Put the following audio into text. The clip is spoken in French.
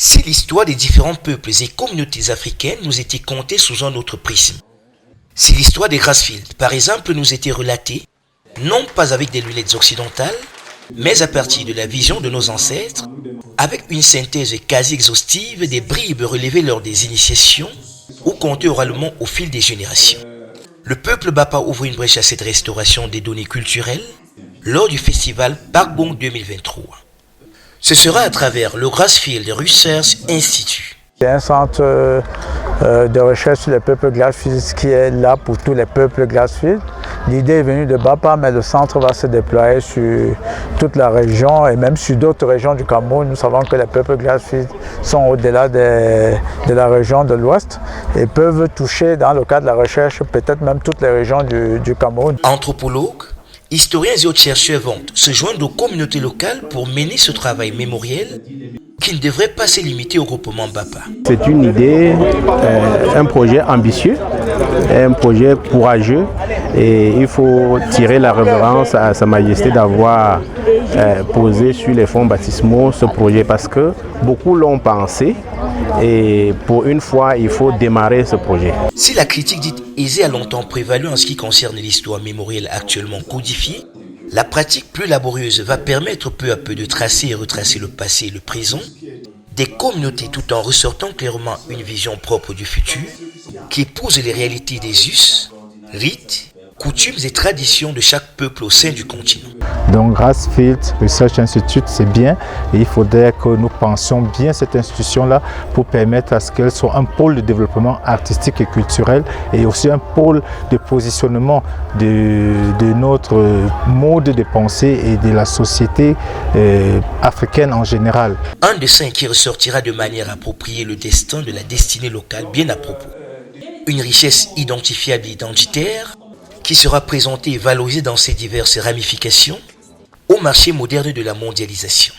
Si l'histoire des différents peuples et communautés africaines nous était contée sous un autre prisme, si l'histoire des Grassfield, par exemple, nous était relatée, non pas avec des lunettes occidentales, mais à partir de la vision de nos ancêtres, avec une synthèse quasi exhaustive des bribes relevées lors des initiations ou contées oralement au fil des générations. Le peuple Bapa ouvre une brèche à cette restauration des données culturelles lors du festival Parkbong 2023. Ce sera à travers le Grassfield Research Institute. C'est un centre de recherche sur les peuples Grassfield qui est là pour tous les peuples Grassfield. L'idée est venue de Bapa, mais le centre va se déployer sur toute la région et même sur d'autres régions du Cameroun. Nous savons que les peuples Grassfield sont au-delà de la région de l'Ouest et peuvent toucher, dans le cadre de la recherche, peut-être même toutes les régions du Cameroun. Anthropologues, historiens et autres chercheurs vont se joindre aux communautés locales pour mener ce travail mémoriel qui ne devrait pas se limiter au groupement Bapa. C'est une idée, un projet ambitieux, un projet courageux et il faut tirer la révérence à Sa Majesté d'avoir posé sur les fonds baptismaux ce projet parce que beaucoup l'ont pensé et pour une fois il faut démarrer ce projet. Si la critique dite aisée a longtemps prévalu en ce qui concerne l'histoire mémorielle actuellement codifiée, la pratique plus laborieuse va permettre peu à peu de tracer et retracer le passé et le présent des communautés tout en ressortant clairement une vision propre du futur qui épouse les réalités des us, rites, coutumes et traditions de chaque peuple au sein du continent. Donc Grassfield Research Institute, c'est bien et il faudrait que nous pensions bien cette institution-là pour permettre à ce qu'elle soit un pôle de développement artistique et culturel et aussi un pôle de positionnement de notre mode de pensée et de la société africaine en général. Un dessin qui ressortira de manière appropriée le destin de la destinée locale bien à propos. Une richesse identifiable et identitaire qui sera présentée et valorisée dans ses diverses ramifications au marché moderne de la mondialisation.